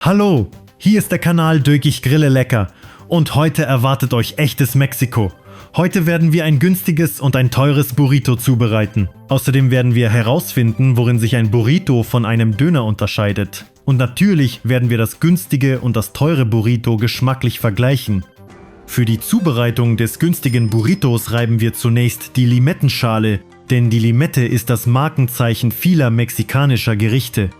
Hallo, hier ist der Kanal Dökig Grille Lecker und heute erwartet euch echtes Mexiko. Heute werden wir ein günstiges und ein teures Burrito zubereiten. Außerdem werden wir herausfinden, worin sich ein Burrito von einem Döner unterscheidet. Und natürlich werden wir das günstige und das teure Burrito geschmacklich vergleichen. Für die Zubereitung des günstigen Burritos reiben wir zunächst die Limettenschale, denn die Limette ist das Markenzeichen vieler mexikanischer Gerichte.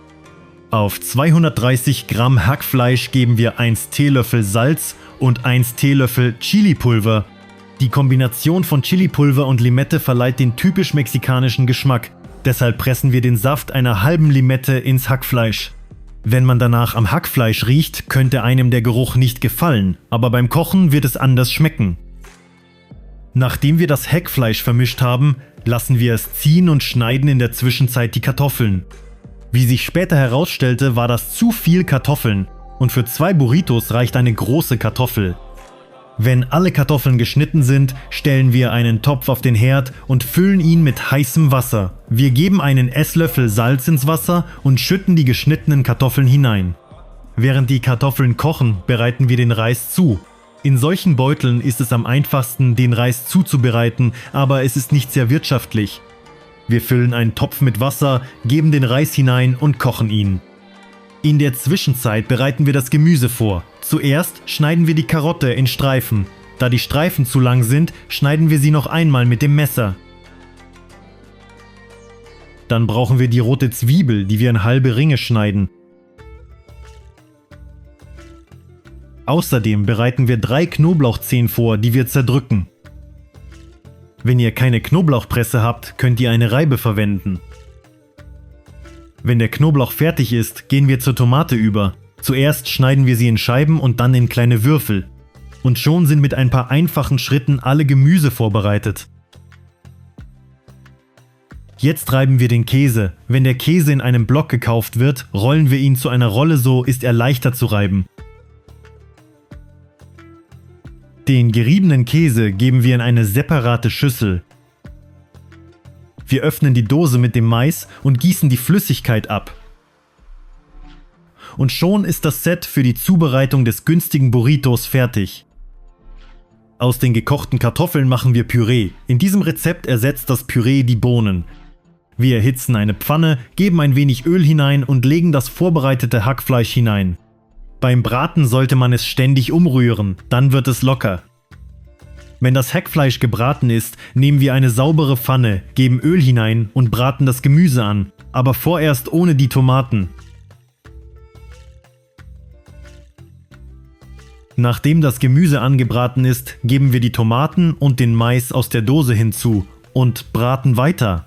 Auf 230 Gramm Hackfleisch geben wir 1 Teelöffel Salz und 1 Teelöffel Chilipulver. Die Kombination von Chilipulver und Limette verleiht den typisch mexikanischen Geschmack. Deshalb pressen wir den Saft einer halben Limette ins Hackfleisch. Wenn man danach am Hackfleisch riecht, könnte einem der Geruch nicht gefallen, aber beim Kochen wird es anders schmecken. Nachdem wir das Hackfleisch vermischt haben, lassen wir es ziehen und schneiden in der Zwischenzeit die Kartoffeln. Wie sich später herausstellte, war das zu viel Kartoffeln und für 2 Burritos reicht eine große Kartoffel. Wenn alle Kartoffeln geschnitten sind, stellen wir einen Topf auf den Herd und füllen ihn mit heißem Wasser. Wir geben einen Esslöffel Salz ins Wasser und schütten die geschnittenen Kartoffeln hinein. Während die Kartoffeln kochen, bereiten wir den Reis zu. In solchen Beuteln ist es am einfachsten, den Reis zuzubereiten, aber es ist nicht sehr wirtschaftlich. Wir füllen einen Topf mit Wasser, geben den Reis hinein und kochen ihn. In der Zwischenzeit bereiten wir das Gemüse vor. Zuerst schneiden wir die Karotte in Streifen. Da die Streifen zu lang sind, schneiden wir sie noch einmal mit dem Messer. Dann brauchen wir die rote Zwiebel, die wir in halbe Ringe schneiden. Außerdem bereiten wir 3 Knoblauchzehen vor, die wir zerdrücken. Wenn ihr keine Knoblauchpresse habt, könnt ihr eine Reibe verwenden. Wenn der Knoblauch fertig ist, gehen wir zur Tomate über. Zuerst schneiden wir sie in Scheiben und dann in kleine Würfel. Und schon sind mit ein paar einfachen Schritten alle Gemüse vorbereitet. Jetzt reiben wir den Käse. Wenn der Käse in einem Block gekauft wird, rollen wir ihn zu einer Rolle, so ist er leichter zu reiben. Den geriebenen Käse geben wir in eine separate Schüssel. Wir öffnen die Dose mit dem Mais und gießen die Flüssigkeit ab. Und schon ist das Set für die Zubereitung des günstigen Burritos fertig. Aus den gekochten Kartoffeln machen wir Püree. In diesem Rezept ersetzt das Püree die Bohnen. Wir erhitzen eine Pfanne, geben ein wenig Öl hinein und legen das vorbereitete Hackfleisch hinein. Beim Braten sollte man es ständig umrühren, dann wird es locker. Wenn das Hackfleisch gebraten ist, nehmen wir eine saubere Pfanne, geben Öl hinein und braten das Gemüse an, aber vorerst ohne die Tomaten. Nachdem das Gemüse angebraten ist, geben wir die Tomaten und den Mais aus der Dose hinzu und braten weiter.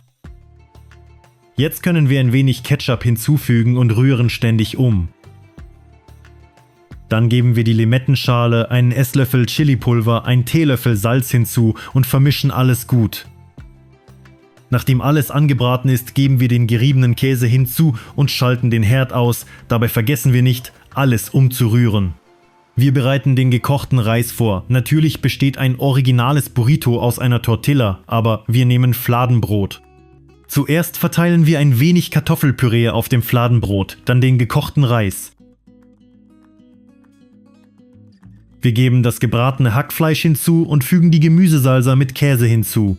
Jetzt können wir ein wenig Ketchup hinzufügen und rühren ständig um. Dann geben wir die Limettenschale, einen Esslöffel Chilipulver, einen Teelöffel Salz hinzu und vermischen alles gut. Nachdem alles angebraten ist, geben wir den geriebenen Käse hinzu und schalten den Herd aus. Dabei vergessen wir nicht, alles umzurühren. Wir bereiten den gekochten Reis vor. Natürlich besteht ein originales Burrito aus einer Tortilla, aber wir nehmen Fladenbrot. Zuerst verteilen wir ein wenig Kartoffelpüree auf dem Fladenbrot, dann den gekochten Reis. Wir geben das gebratene Hackfleisch hinzu und fügen die Gemüsesalsa mit Käse hinzu.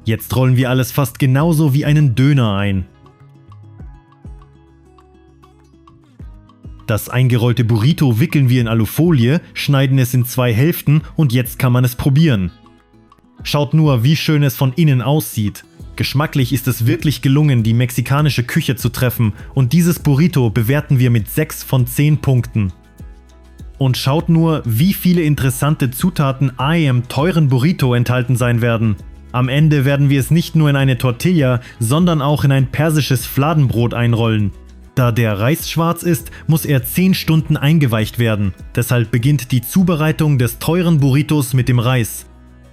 Jetzt rollen wir alles fast genauso wie einen Döner ein. Das eingerollte Burrito wickeln wir in Alufolie, schneiden es in 2 Hälften und jetzt kann man es probieren. Schaut nur, wie schön es von innen aussieht. Geschmacklich ist es wirklich gelungen, die mexikanische Küche zu treffen und dieses Burrito bewerten wir mit 6 von 10 Punkten. Und schaut nur, wie viele interessante Zutaten in einem teuren Burrito enthalten sein werden. Am Ende werden wir es nicht nur in eine Tortilla, sondern auch in ein persisches Fladenbrot einrollen. Da der Reis schwarz ist, muss er 10 Stunden eingeweicht werden. Deshalb beginnt die Zubereitung des teuren Burritos mit dem Reis.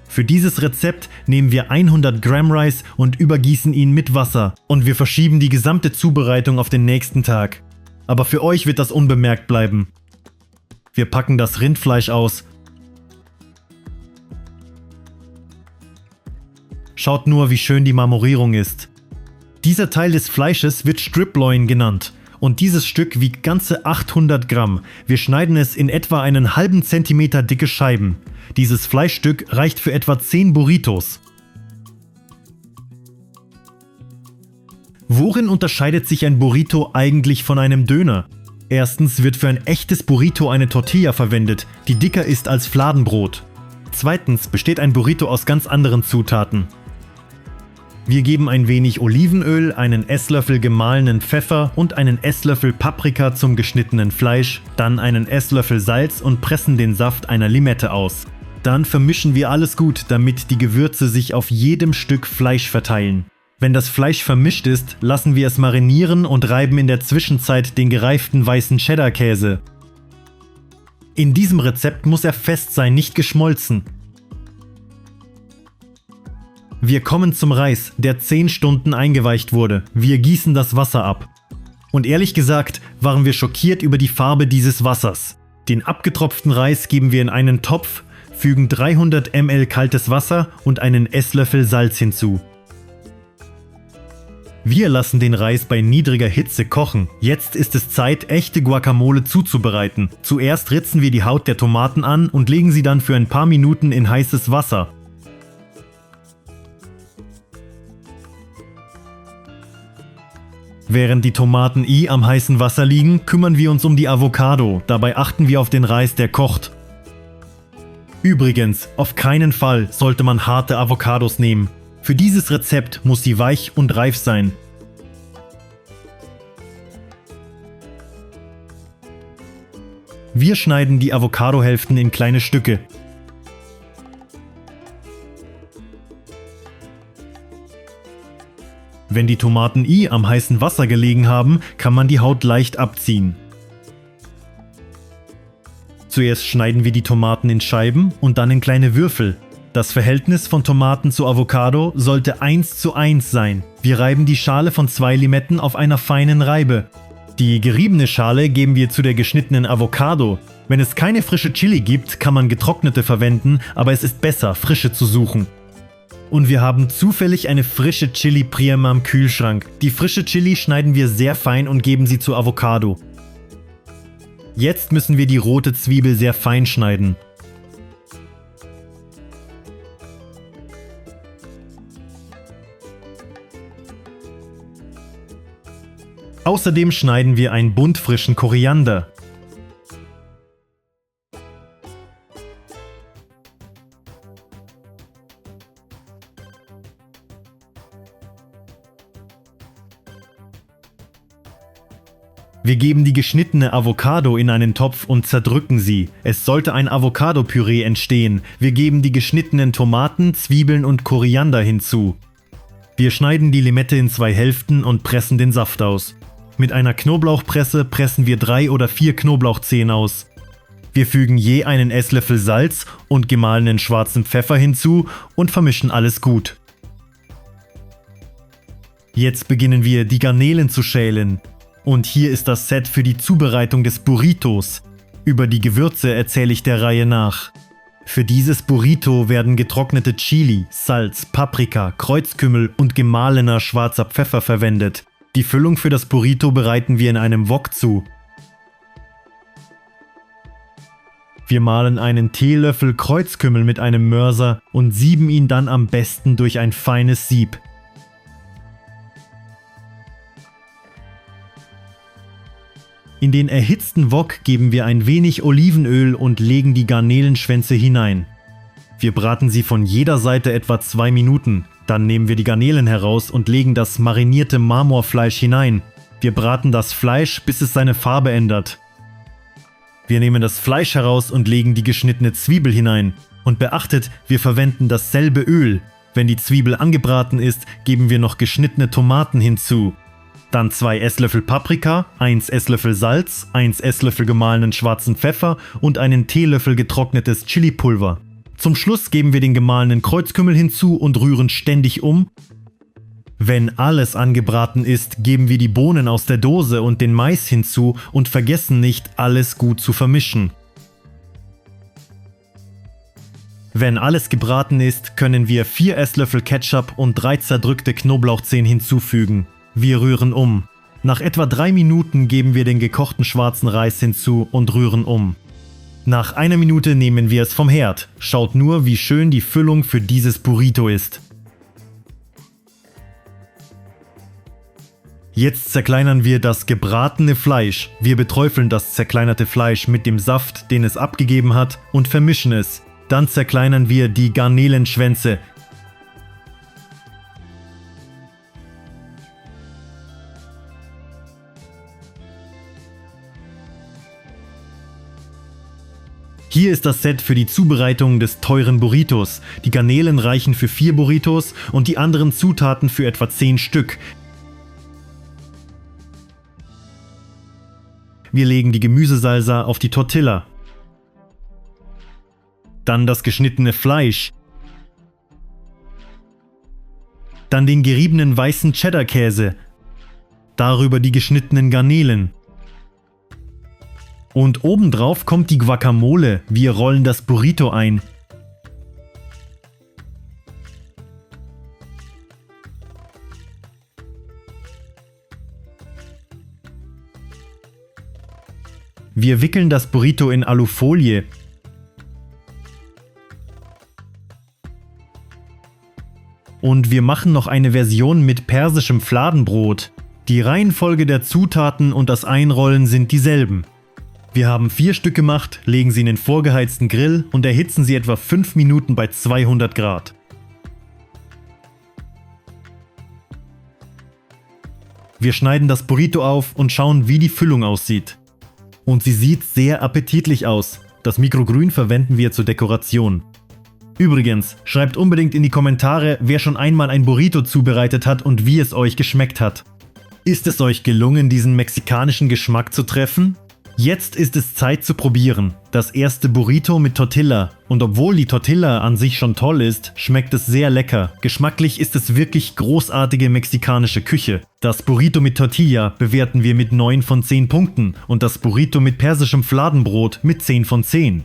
Für dieses Rezept nehmen wir 100 Gramm Reis und übergießen ihn mit Wasser. Und wir verschieben die gesamte Zubereitung auf den nächsten Tag. Aber für euch wird das unbemerkt bleiben. Wir packen das Rindfleisch aus. Schaut nur, wie schön die Marmorierung ist. Dieser Teil des Fleisches wird Strip-Loin genannt. Und dieses Stück wiegt ganze 800 Gramm. Wir schneiden es in etwa einen halben Zentimeter dicke Scheiben. Dieses Fleischstück reicht für etwa 10 Burritos. Worin unterscheidet sich ein Burrito eigentlich von einem Döner? Erstens wird für ein echtes Burrito eine Tortilla verwendet, die dicker ist als Fladenbrot. Zweitens besteht ein Burrito aus ganz anderen Zutaten. Wir geben ein wenig Olivenöl, einen Esslöffel gemahlenen Pfeffer und einen Esslöffel Paprika zum geschnittenen Fleisch, dann einen Esslöffel Salz und pressen den Saft einer Limette aus. Dann vermischen wir alles gut, damit die Gewürze sich auf jedem Stück Fleisch verteilen. Wenn das Fleisch vermischt ist, lassen wir es marinieren und reiben in der Zwischenzeit den gereiften weißen Cheddar-Käse. In diesem Rezept muss er fest sein, nicht geschmolzen. Wir kommen zum Reis, der 10 Stunden eingeweicht wurde. Wir gießen das Wasser ab. Und ehrlich gesagt, waren wir schockiert über die Farbe dieses Wassers. Den abgetropften Reis geben wir in einen Topf, fügen 300 ml kaltes Wasser und einen Esslöffel Salz hinzu. Wir lassen den Reis bei niedriger Hitze kochen. Jetzt ist es Zeit, echte Guacamole zuzubereiten. Zuerst ritzen wir die Haut der Tomaten an und legen sie dann für ein paar Minuten in heißes Wasser. Während die Tomaten am heißen Wasser liegen, kümmern wir uns um die Avocado. Dabei achten wir auf den Reis, der kocht. Übrigens, auf keinen Fall sollte man harte Avocados nehmen. Für dieses Rezept muss sie weich und reif sein. Wir schneiden die Avocadohälften in kleine Stücke. Wenn die Tomaten am heißen Wasser gelegen haben, kann man die Haut leicht abziehen. Zuerst schneiden wir die Tomaten in Scheiben und dann in kleine Würfel. Das Verhältnis von Tomaten zu Avocado sollte 1:1 sein. Wir reiben die Schale von 2 Limetten auf einer feinen Reibe. Die geriebene Schale geben wir zu der geschnittenen Avocado. Wenn es keine frische Chili gibt, kann man getrocknete verwenden, aber es ist besser, frische zu suchen. Und wir haben zufällig eine frische Chili Prima im Kühlschrank. Die frische Chili schneiden wir sehr fein und geben sie zur Avocado. Jetzt müssen wir die rote Zwiebel sehr fein schneiden. Außerdem schneiden wir einen Bund frischen Koriander. Wir geben die geschnittene Avocado in einen Topf und zerdrücken sie. Es sollte ein Avocado-Püree entstehen. Wir geben die geschnittenen Tomaten, Zwiebeln und Koriander hinzu. Wir schneiden die Limette in 2 Hälften und pressen den Saft aus. Mit einer Knoblauchpresse pressen wir 3 oder 4 Knoblauchzehen aus. Wir fügen je einen Esslöffel Salz und gemahlenen schwarzen Pfeffer hinzu und vermischen alles gut. Jetzt beginnen wir, die Garnelen zu schälen. Und hier ist das Set für die Zubereitung des Burritos. Über die Gewürze erzähle ich der Reihe nach. Für dieses Burrito werden getrocknete Chili, Salz, Paprika, Kreuzkümmel und gemahlener schwarzer Pfeffer verwendet. Die Füllung für das Burrito bereiten wir in einem Wok zu. Wir mahlen einen Teelöffel Kreuzkümmel mit einem Mörser und sieben ihn dann am besten durch ein feines Sieb. In den erhitzten Wok geben wir ein wenig Olivenöl und legen die Garnelenschwänze hinein. Wir braten sie von jeder Seite etwa 2 Minuten. Dann nehmen wir die Garnelen heraus und legen das marinierte Marmorfleisch hinein. Wir braten das Fleisch, bis es seine Farbe ändert. Wir nehmen das Fleisch heraus und legen die geschnittene Zwiebel hinein. Und beachtet, wir verwenden dasselbe Öl. Wenn die Zwiebel angebraten ist, geben wir noch geschnittene Tomaten hinzu. Dann 2 Esslöffel Paprika, 1 Esslöffel Salz, 1 Esslöffel gemahlenen schwarzen Pfeffer und einen Teelöffel getrocknetes Chilipulver. Zum Schluss geben wir den gemahlenen Kreuzkümmel hinzu und rühren ständig um. Wenn alles angebraten ist, geben wir die Bohnen aus der Dose und den Mais hinzu und vergessen nicht, alles gut zu vermischen. Wenn alles gebraten ist, können wir 4 Esslöffel Ketchup und 3 zerdrückte Knoblauchzehen hinzufügen. Wir rühren um. Nach etwa 3 Minuten geben wir den gekochten schwarzen Reis hinzu und rühren um. Nach 1 Minute nehmen wir es vom Herd. Schaut nur, wie schön die Füllung für dieses Burrito ist. Jetzt zerkleinern wir das gebratene Fleisch. Wir beträufeln das zerkleinerte Fleisch mit dem Saft, den es abgegeben hat, und vermischen es. Dann zerkleinern wir die Garnelenschwänze. Hier ist das Set für die Zubereitung des teuren Burritos. Die Garnelen reichen für 4 Burritos und die anderen Zutaten für etwa 10 Stück. Wir legen die Gemüsesalsa auf die Tortilla. Dann das geschnittene Fleisch. Dann den geriebenen weißen Cheddar-Käse. Darüber die geschnittenen Garnelen. Und obendrauf kommt die Guacamole. Wir rollen das Burrito ein. Wir wickeln das Burrito in Alufolie. Und wir machen noch eine Version mit persischem Fladenbrot. Die Reihenfolge der Zutaten und das Einrollen sind dieselben. Wir haben 4 Stück gemacht, legen sie in den vorgeheizten Grill und erhitzen sie etwa 5 Minuten bei 200 Grad. Wir schneiden das Burrito auf und schauen, wie die Füllung aussieht. Und sie sieht sehr appetitlich aus. Das Mikrogrün verwenden wir zur Dekoration. Übrigens, schreibt unbedingt in die Kommentare, wer schon einmal ein Burrito zubereitet hat und wie es euch geschmeckt hat. Ist es euch gelungen, diesen mexikanischen Geschmack zu treffen? Jetzt ist es Zeit zu probieren. Das erste Burrito mit Tortilla. Und obwohl die Tortilla an sich schon toll ist, schmeckt es sehr lecker. Geschmacklich ist es wirklich großartige mexikanische Küche. Das Burrito mit Tortilla bewerten wir mit 9 von 10 Punkten und das Burrito mit persischem Fladenbrot mit 10 von 10.